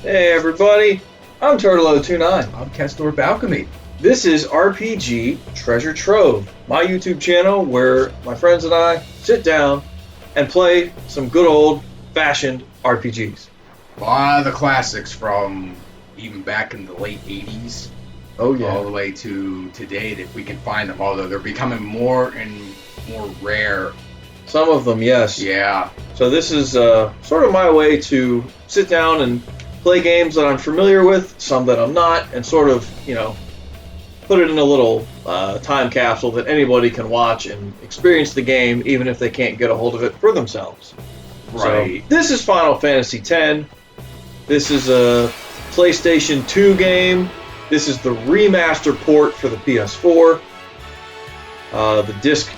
Hey everybody, I'm Turtle029. I'm Kestorp Alchemy. This is RPG Treasure Trove, my YouTube channel where my friends and I sit down and play some good old-fashioned RPGs. A lot of the classics from even back in the late 80s. Oh yeah. All the way to today if we can find them, although they're becoming more and more rare. Some of them, yes. Yeah. So this is sort of my way to sit down and play games that I'm familiar with, some that I'm not, and sort of, put it in a little time capsule that anybody can watch and experience the game, even if they can't get a hold of it for themselves. Right. So, this is Final Fantasy X. This is a PlayStation 2 game. This is the remaster port for the PS4. The disc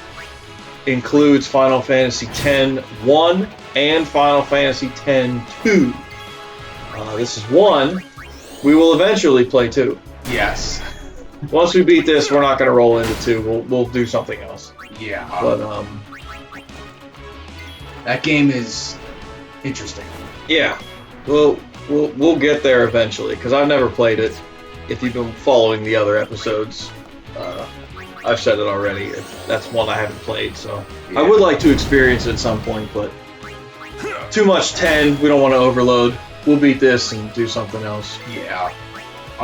includes Final Fantasy X-1 and Final Fantasy X-2. This is 1. We will eventually play 2. Yes. Once we beat this, we're not going to roll into 2. We'll do something else. Yeah. But that game is interesting. yeah, we'll get there eventually because I've never played it. If you've been following the other episodes, I've said it already. That's one I haven't played, so Yeah. I would like to experience it at some point, but too much 10. We don't want to overload. We'll beat this and do something else. Yeah.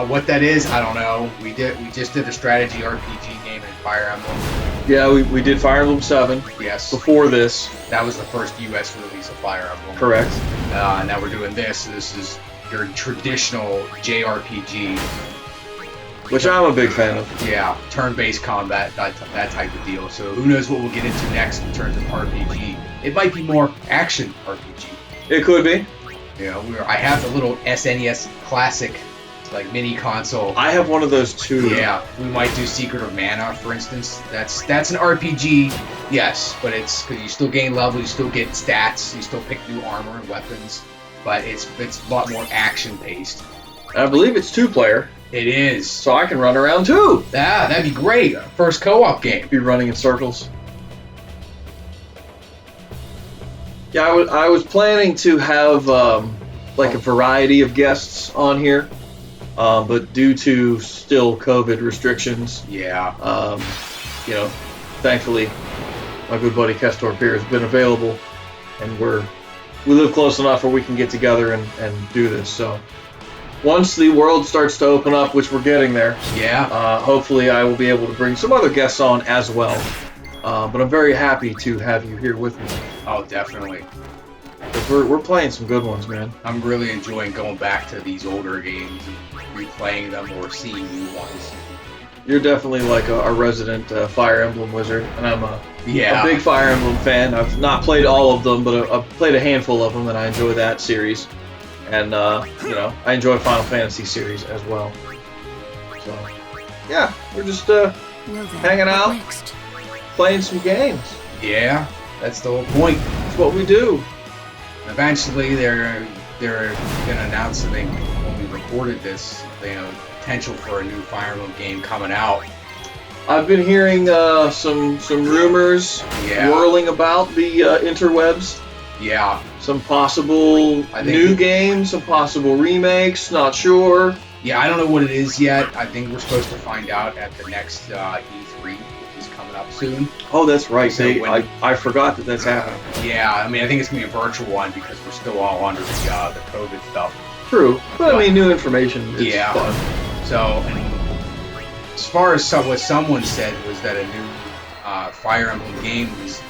What that is, I don't know. We just did a strategy RPG game in Fire Emblem. Yeah, we did Fire Emblem 7 Yes. before this. That was the first US release of Fire Emblem. Correct. And now we're doing this. This is your traditional JRPG. Which I'm a big fan of. Yeah, turn-based combat, that type of deal. So who knows what we'll get into next in terms of RPG. It might be more action RPG. It could be. You know, I have the little SNES Classic, like mini console. I have one of those too. Yeah, we might do Secret of Mana, for instance. That's an RPG, yes, but it's because you still gain level, you still get stats, you still pick new armor and weapons, but it's a lot more action-based. I believe it's 2-player, It is. so I can run around too. Yeah, that'd be great. First co-op game. Be running in circles. Yeah, I was planning to have like a variety of guests on here, but due to still COVID restrictions, Yeah. thankfully my good buddy Kestorp here has been available, and we live close enough where we can get together and do this. So once the world starts to open up, which we're getting there, Yeah. hopefully I will be able to bring some other guests on as well. But I'm very happy to have you here with me. Oh, definitely. 'Cause we're playing some good ones, man. I'm really enjoying going back to these older games and replaying them or seeing new ones. You're definitely like a resident Fire Emblem wizard, and I'm a big Fire Emblem fan. I've not played all of them, but I've played a handful of them, and I enjoy that series. And I enjoy Final Fantasy series as well. So yeah, we're just hanging out, playing some games. Yeah, that's the whole point. That's what we do. Eventually, they're gonna announce something when we recorded this. Potential for a new Fire Emblem game coming out. I've been hearing some rumors Yeah. whirling about the interwebs. Yeah. Some possible I think new games, some possible remakes. Not sure. Yeah, I don't know what it is yet. I think we're supposed to find out at the next E3, which is coming up soon. Oh, that's right. So when- I forgot that that's happening. Yeah, I mean, I think it's gonna be a virtual one because we're still all under the COVID stuff. True, but I mean, new information is Yeah. fun. So, as far as what someone said was that a new Fire Emblem game is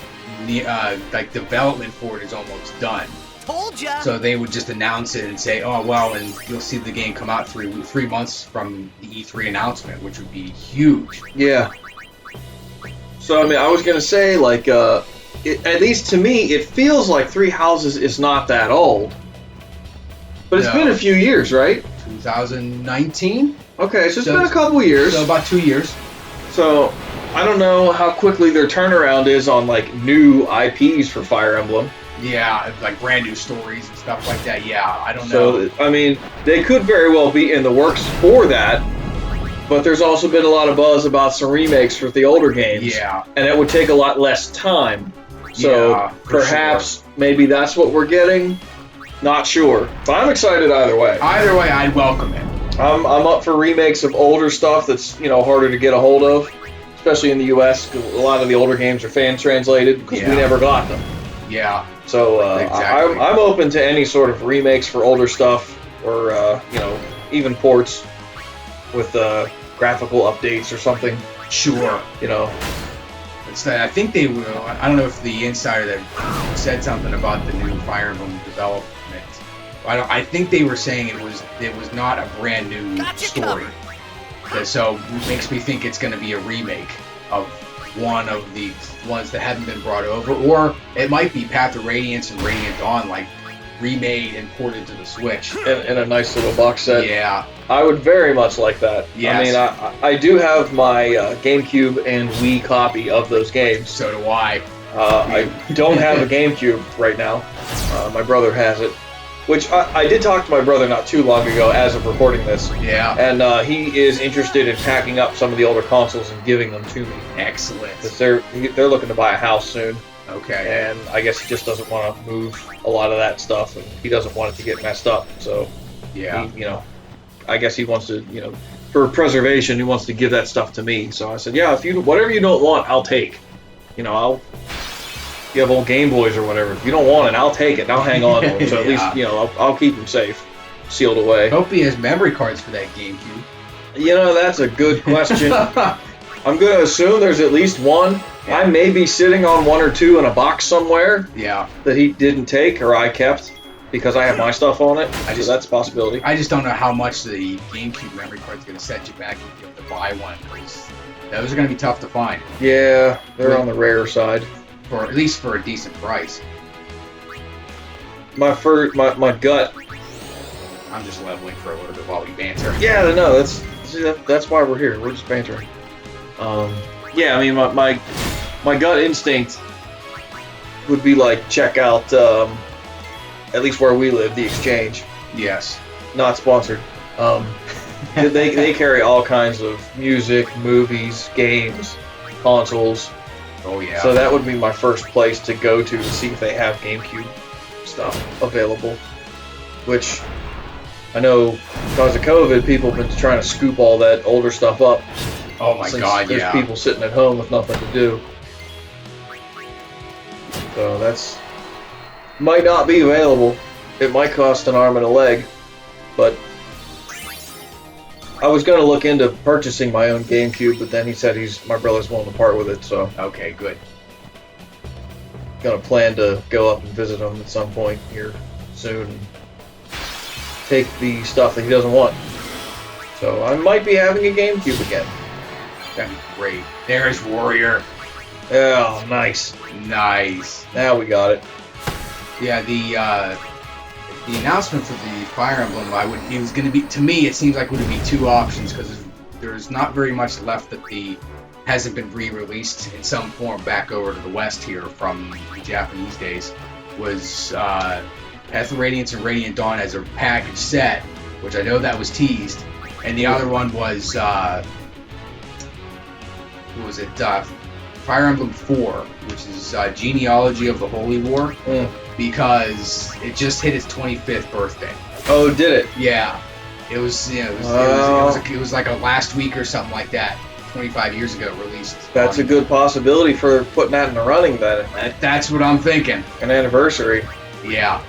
like development for it is almost done. Told ya. So they would just announce it and say, "Oh well," and you'll see the game come out 3 months from the E3 announcement, which would be huge. Yeah. So I mean, I was gonna say like, at least to me, it feels like Three Houses is not that old, but it's No. been a few years, right? 2019, Okay, so it's So been a couple years. so about 2 years. So I don't know how quickly their turnaround is on like new IPs for Fire Emblem. Yeah, like brand new stories and stuff like that. Yeah, I don't know. So I mean, they could very well be in the works for that, but there's also been a lot of buzz about some remakes for the older games. Yeah. And it would take a lot less time. So Yeah, for perhaps maybe that's what we're getting. Not sure, but I'm excited either way. Either way, I'd welcome it. I'm up for remakes of older stuff that's harder to get a hold of, especially in the U.S. 'cause a lot of the older games are fan translated because we never got them. Yeah. So Exactly. I'm open to any sort of remakes for older stuff, or even ports with graphical updates or something. Sure. I think they will. I don't know if the insider that said something about the new Fire Emblem development. I think they were saying it was not a brand new story. So it makes me think it's going to be a remake of one of the ones that haven't been brought over, or it might be Path of Radiance and Radiant Dawn, like remade and ported to the Switch. In a nice little box set. Yeah. I would very much like that. Yes. I mean, I do have my GameCube and Wii copy of those games. So do I. I don't have a GameCube right now. My brother has it, which I did talk to my brother not too long ago as of recording this. Yeah. And he is interested in packing up some of the older consoles and giving them to me. Excellent. Because they're looking to buy a house soon. Okay. And I guess he just doesn't want to move a lot of that stuff, and he doesn't want it to get messed up. So, Yeah. I guess he wants to, for preservation, he wants to give that stuff to me. So I said, yeah, whatever you don't want, I'll take. You have old Game Boys or whatever. If you don't want it, I'll take it. And I'll hang on to them. So at least, I'll keep them safe, sealed away. Hope he has memory cards for that GameCube. That's a good question. I'm going to assume there's at least one. Yeah. I may be sitting on one or two in a box somewhere Yeah. that he didn't take or I kept because I have my stuff on it. So that's a possibility. I just don't know how much the GameCube memory card is going to set you back if you have to buy one, because those are going to be tough to find, Yeah, they're on the rare side. at least for a decent price. My gut. I'm just leveling for a little bit while we banter. Yeah, no, that's why we're here. We're just bantering. Yeah, I mean, my gut instinct would be like, check out, at least where we live, the Exchange. Yes. Not sponsored. They carry all kinds of music, movies, games, consoles. Oh yeah. So that would be my first place to go to see if they have GameCube stuff available. Which I know because of COVID, people have been trying to scoop all that older stuff up. Oh my God, There's yeah. people sitting at home with nothing to do. So that's might not be available. It might cost an arm and a leg, but I was going to look into purchasing my own GameCube, but then he said my brother's willing to part with it, so Okay, good. going to plan to go up and visit him at some point here soon and take the stuff that he doesn't want. So I might be having a GameCube again. That'd be great. There's Warrior. Oh, nice. Nice. Now we got it. Yeah, the announcement for the Fire Emblem, it was going to be, to me, it seems like it would be two options, because there's not very much left that hasn't been re-released in some form back over to the West here from the Japanese days. Was Path of Radiance and Radiant Dawn as a package set, which I know that was teased, and the other one was what was it? Fire Emblem 4, which is Genealogy of the Holy War, because it just hit its 25th birthday. Oh, did it? Yeah, it was like a last week or something like that. 25 years ago released. That's a good possibility for putting that in the running then. That's what I'm thinking. An anniversary. Yeah.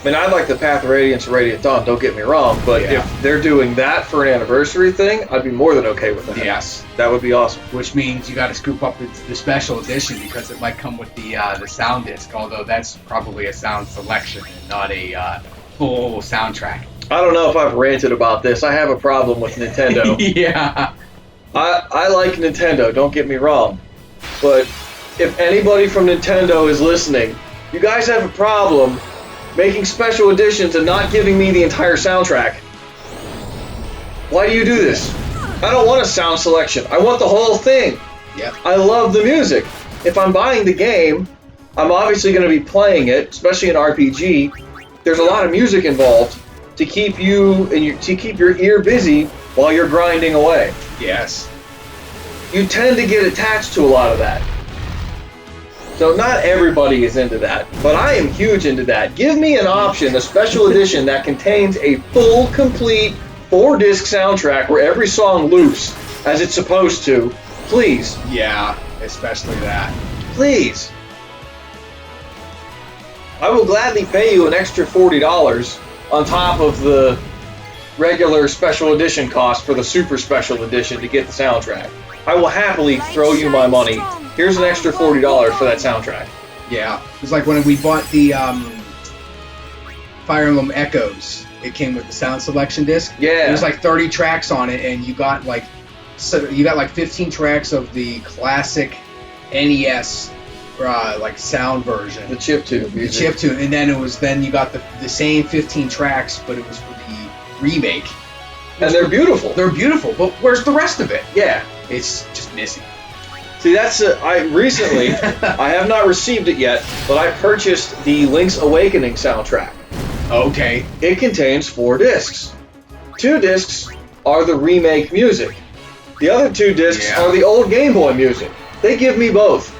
I mean, I'd like the Path of Radiance and Radiant Dawn, don't get me wrong, but Yeah. if they're doing that for an anniversary thing, I'd be more than okay with that. Yes. That would be awesome. Which means you got to scoop up the special edition, because it might come with the sound disc, although that's probably a sound selection and not a full soundtrack. I don't know if I've ranted about this. I have a problem with Nintendo. Yeah. I like Nintendo, don't get me wrong. But if anybody from Nintendo is listening, you guys have a problem making special editions and not giving me the entire soundtrack. Why do you do this? I don't want a sound selection. I want the whole thing. Yep. I love the music. If I'm buying the game, I'm obviously going to be playing it, especially an RPG. There's a lot of music involved to keep you and to keep your ear busy while you're grinding away. Yes. You tend to get attached to a lot of that. So not everybody is into that, but I am huge into that. Give me an option, a special edition that contains a full, complete 4-disc soundtrack where every song loops as it's supposed to. Please. Yeah, especially that. Please. I will gladly pay you an extra $40 on top of the regular special edition cost for the super special edition to get the soundtrack. I will happily throw you my money. Here's an extra $40 for that soundtrack. Yeah, it's like when we bought the Fire Emblem Echoes. It came with the sound selection disc. Yeah. There's like 30 tracks on it, and you got like 15 tracks of the classic NES like sound version. The chiptune The music. chiptune, and then you got the same 15 tracks, but it was for the remake. And they're beautiful. They're beautiful, but where's the rest of it? Yeah. It's just missing. See, that's I recently, I have not received it yet, but I purchased the Link's Awakening soundtrack. Okay. It contains 4 discs. 2 discs are the remake music. The other 2 discs Yeah. are the old Game Boy music. They give me both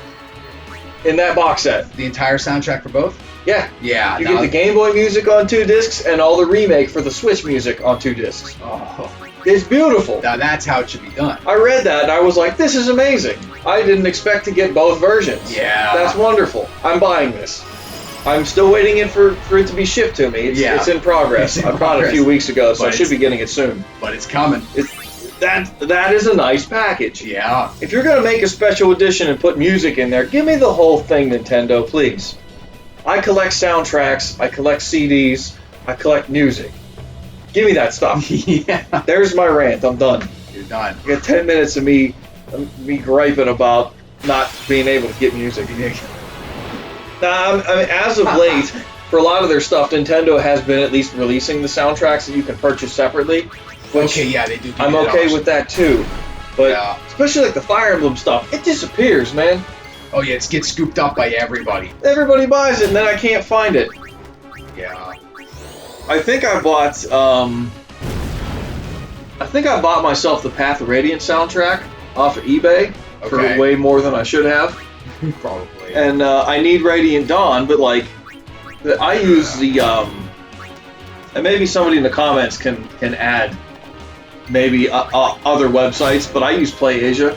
in that box set. The entire soundtrack for both? Yeah. Yeah. You get the Game Boy music on 2 discs and all the remake for the Switch music on 2 discs. Oh, It's beautiful. now that's how it should be done. I read that and I was like, this is amazing. I didn't expect to get both versions. Yeah. That's wonderful. I'm buying this. I'm still waiting for it to be shipped to me. It's in progress. It's in I bought it a progress. few weeks ago, so I But should be getting it soon. But it's coming. That is a nice package. Yeah. If you're going to make a special edition and put music in there, give me the whole thing, Nintendo, please. I collect soundtracks, I collect CDs, I collect music. Give me that stuff. Yeah. There's my rant. I'm done. You're done. You got 10 minutes of me griping about not being able to get music. Now, I mean, as of late, for a lot of their stuff, Nintendo has been at least releasing the soundtracks that you can purchase separately. Which Okay, yeah, they do. I'm okay with that too. But Yeah. especially like the Fire Emblem stuff, it disappears, man. Oh yeah, it gets scooped up by everybody. Everybody buys it and then I can't find it. Yeah. I think I bought myself the Path of Radiance soundtrack off of eBay for Okay. way more than I should have. Probably. And I need Radiant Dawn, but like, I use the and maybe somebody in the comments can add maybe other websites, but I use PlayAsia.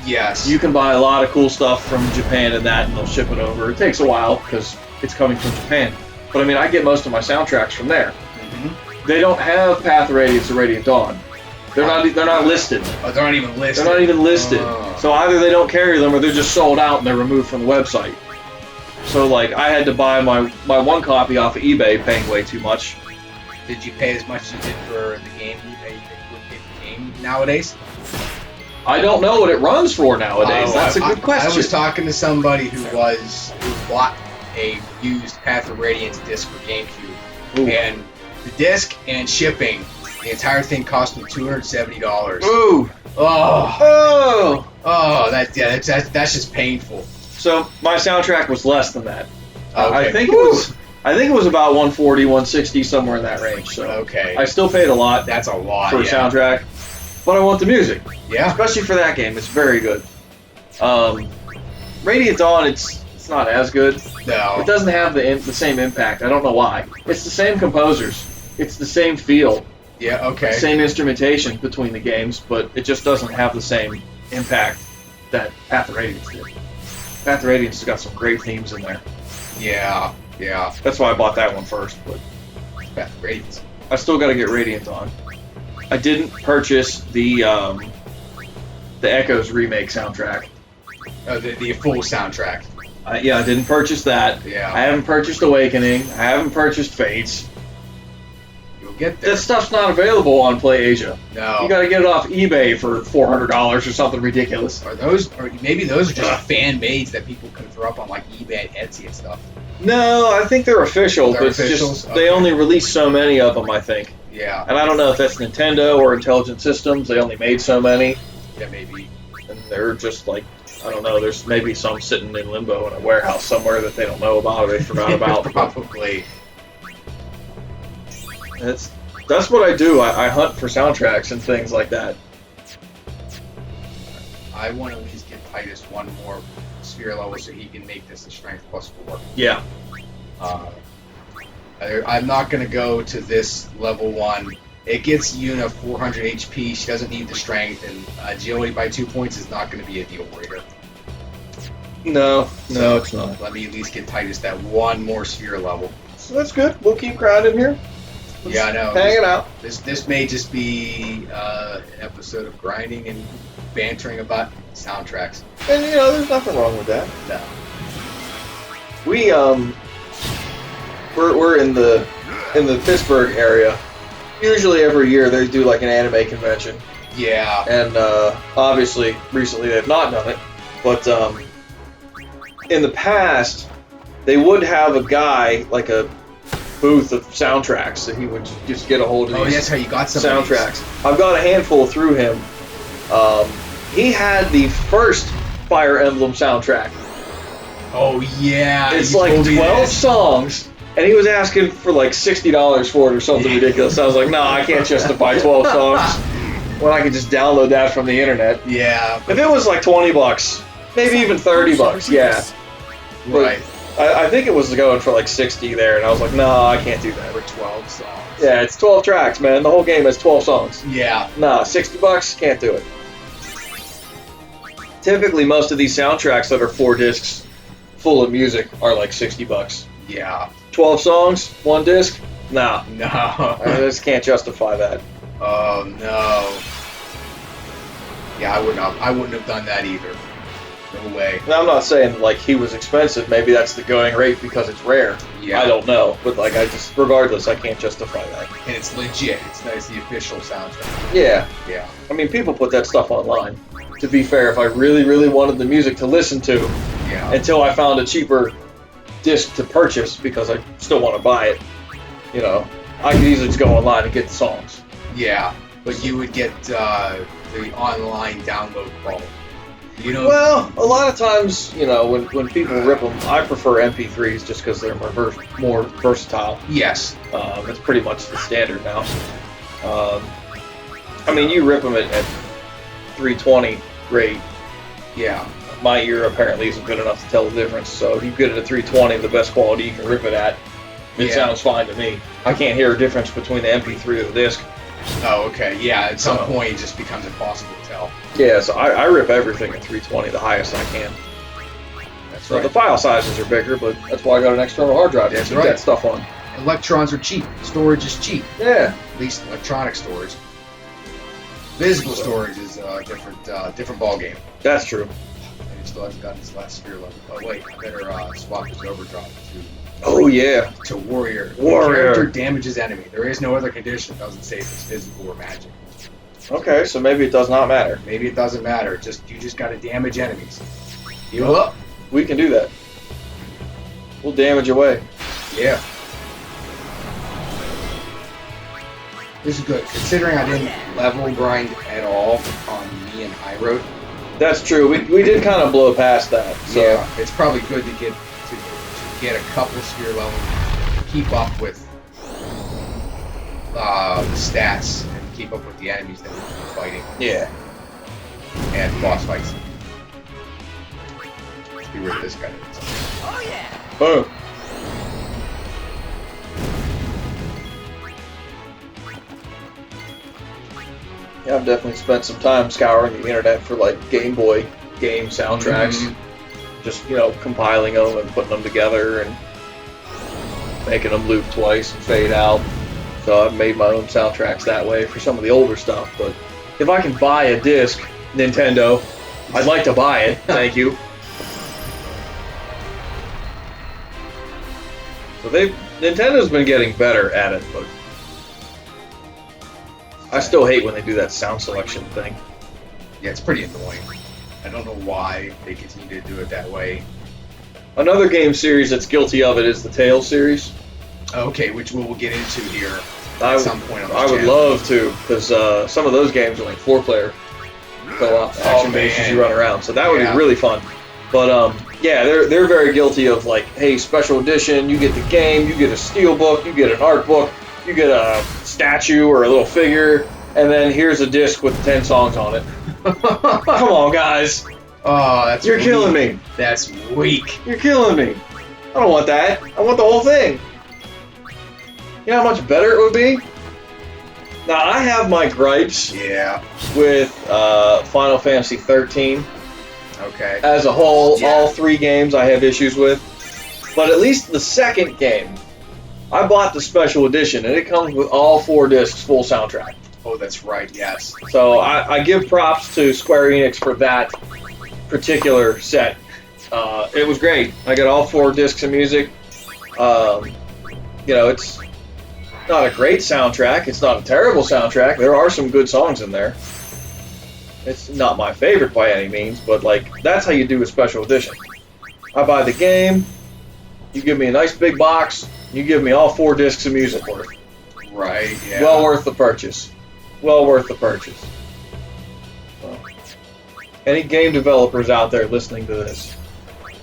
Yes. You can buy a lot of cool stuff from Japan and that, and they'll ship it over. It takes a while because it's coming from Japan, but I mean, I get most of my soundtracks from there. Mhm. They don't have Path of Radiance or Radiant Dawn. They're not listed. Oh, they're not even listed. They're not even listed. Oh. So either they don't carry them or they're just sold out and they're removed from the website. So like I had to buy my one copy off of eBay, paying way too much. Did you pay as much as you did for the game? You would pay for the game nowadays? I don't know what it runs for nowadays. Oh, That's a good question. I was talking to somebody who bought a used Path of Radiance disc for GameCube, Ooh. and the disc and shipping, the entire thing cost me $270. Ooh. Oh, Oh. that's just painful. So my soundtrack was less than that. Okay. I think it was about 140, 160, somewhere in that range. So Okay, I still paid a lot that's a lot. for a Yeah. soundtrack, but I want the music, Yeah. especially for that game. It's very good. Radiant Dawn, it's not as good. No. It doesn't have the same impact. I don't know why. It's the same composers. It's the same feel, Yeah. Okay. same instrumentation between the games, but it just doesn't have the same impact that Path of Radiance did. Path of Radiance has got some great themes in there. Yeah. Yeah. That's why I bought that one first, but Path of Radiance. I still got to get Radiant on. I didn't purchase the Echoes remake soundtrack. Oh, the full soundtrack. I didn't purchase that. Yeah. I haven't purchased Awakening. I haven't purchased Fates. You'll get there. That stuff's not available on PlayAsia. No. You got to get it off eBay for $400 or something ridiculous. Or maybe those are just fan mades that people can throw up on like eBay and Etsy and stuff. No, I think they're official, They're but it's officials? just they Okay. only release so many of them, I think. Yeah. And I don't know if that's Nintendo or Intelligent Systems. They only made so many, Yeah, maybe. and they're just like, I don't know. There's maybe some sitting in limbo in a warehouse somewhere that they don't know about or they forgot about. Probably. That's what I do. I hunt for soundtracks and things like that. I want to at least get Titus one more sphere level so he can make this a strength +4. Yeah. I'm not going to go to this level 1. It gets Yuna 400 HP. She doesn't need the strength, and agility by 2 points is not going to be a deal breaker. No, it's not. Let me at least get Titus that one more sphere level. So that's good. We'll keep grinding here. Yeah, I know. Hanging out. This may just be an episode of grinding and bantering about soundtracks. And there's nothing wrong with that. No. We're in the Pittsburgh area. Usually every year they do like an anime convention. Yeah. And obviously recently they've not done it. But in the past they would have a guy like a booth of soundtracks that he would just get a hold of. Oh, that's how you got some soundtracks. I've got a handful through him. He had the first Fire Emblem soundtrack. Oh yeah, it's like 12 songs, and he was asking for like $60 for it or something ridiculous. I was like, no, I can't justify 12 songs when I can just download that from the internet. Yeah. If it was like $20, maybe even $30, yeah. Right. I think it was going for like 60 there, and I was like, no, I can't do that. For 12 songs. Yeah, it's 12 tracks, man. The whole game has 12 songs. Yeah. Nah, $60, can't do it. Typically, most of these soundtracks that are 4 discs full of music are like $60. Yeah. 12 songs, 1 disc? Nah. No. I just can't justify that. Oh no. Yeah, I wouldn't have done that either. No way. Now, I'm not saying like he was expensive. Maybe that's the going rate because it's rare. Yeah. I don't know, but like regardless, I can't justify that. And it's legit. It's the official soundtrack. Yeah. Yeah. I mean, people put that stuff online. To be fair, if I really, really wanted the music to listen to, Yeah. until I found a cheaper disc to purchase because I still want to buy it, I could easily just go online and get the songs. Yeah. But you would get the online download quality. Well, a lot of times, when people rip them, I prefer MP3s just because they're more versatile. Yes. It's pretty much the standard now. I mean, you rip them at 320, great. Yeah. My ear apparently isn't good enough to tell the difference, so you get it at 320, the best quality you can rip it at. It sounds fine to me. I can't hear a difference between the MP3 or the disc. Oh, okay. Yeah, at some point it just becomes impossible to tell. Yeah, so I rip everything at 320, the highest I can. That's So right. the file sizes are bigger, but that's why I got an external hard drive to That's keep right. that stuff on. Electrons are cheap. Storage is cheap. Yeah. At least electronic storage. Physical storage is a different ball game. That's true. And it still hasn't gotten its last sphere level. Oh wait, I better swap this overdrive Oh, yeah. to warrior. Warrior. Character damages enemy. There is no other condition that doesn't say if it's physical or magic. Okay, so maybe it does not matter. Maybe it doesn't matter. You just gotta damage enemies. Heal up. We can do that. We'll damage away. Yeah. This is good, considering I didn't level grind at all on me and High Road. That's true. We did kind of blow past that. So Yeah, it's probably good to get a couple sphere levels, keep up with the stats, and keep up with the enemies that we're fighting, yeah. and boss fights. Let's be rid of this guy. Boom. Yeah, I've definitely spent some time scouring the internet for like Game Boy game soundtracks. Mhm. Just, compiling them and putting them together and making them loop twice and fade out. So I've made my own soundtracks that way for some of the older stuff. But if I can buy a disc, Nintendo, I'd like to buy it. Thank you. So Nintendo's been getting better at it, but I still hate when they do that sound selection thing. Yeah, it's pretty annoying. I don't know why they continue to do it that way. Another game series that's guilty of it is the Tales series. Okay, which we'll get into here I at some point on this I would channel. love to, because some of those games are like 4-player co-op action-based as you run around, so that would be really fun. But yeah, they're very guilty of like, hey, special edition, you get the game, you get a steel book, you get an art book, you get a statue or a little figure, and then here's a disc with 10 songs on it. Come on, guys. Oh, that's You're weak. killing me. That's weak. You're killing me. I don't want that. I want the whole thing. You know how much better it would be? Now, I have my gripes Yeah. with Final Fantasy 13. Okay. As a whole, Yeah. all 3 games I have issues with. But at least the second game, I bought the special edition, and it comes with all 4 discs, full soundtrack. Oh, that's right. Yes. So I give props to Square Enix for that particular set. It was great. I got all 4 discs of music. It's not a great soundtrack. It's not a terrible soundtrack. There are some good songs in there. It's not my favorite by any means, but that's how you do a special edition. I buy the game. You give me a nice big box. You give me all 4 discs of music worth. Right. Yeah. Well worth the purchase. Well worth the purchase. So, any game developers out there listening to this,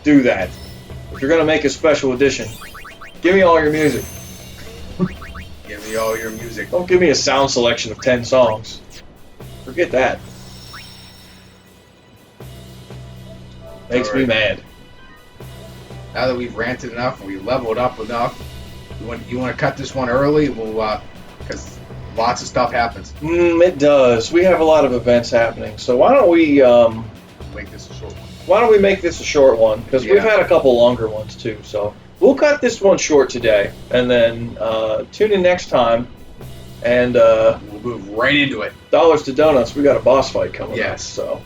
do that. If you're going to make a special edition, give me all your music. Give me all your music. Don't give me a sound selection of 10 songs. Forget that. Makes me mad. Now that we've ranted enough and we leveled up enough, you want to cut this one early? We'll because lots of stuff happens. It does. We have a lot of events happening. So why don't we Make this a short one. why don't we make this a short one? Because we've had a couple longer ones too. So we'll cut this one short today, and then tune in next time. And We'll move right into it. dollars to donuts. We got a boss fight coming up. Yes. So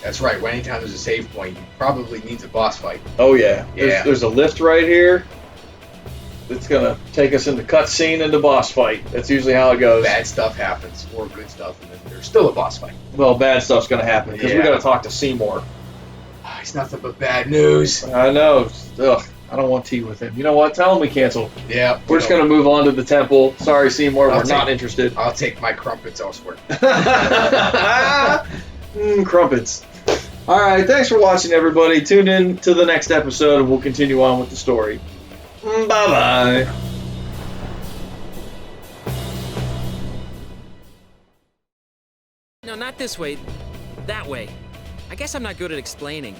That's right. When anytime there's a save point, you probably needs a boss fight. oh yeah. Yeah. There's a lift right here. It's gonna take us into cutscene and the boss fight. That's usually how it goes. Bad stuff happens, or good stuff, and then there's still a boss fight. Well, bad stuff's gonna happen because we Yeah. gotta talk to Seymour. It's nothing but bad news. I know. Ugh. I don't want tea with him. You know what? Tell him we cancel. Yeah. We're just gonna move on to the temple. Sorry, Seymour. We're not interested. I'll take my crumpets elsewhere. Crumpets. All right. Thanks for watching, everybody. Tune in to the next episode, and we'll continue on with the story. Bye bye. No, not this way. That way. I guess I'm not good at explaining.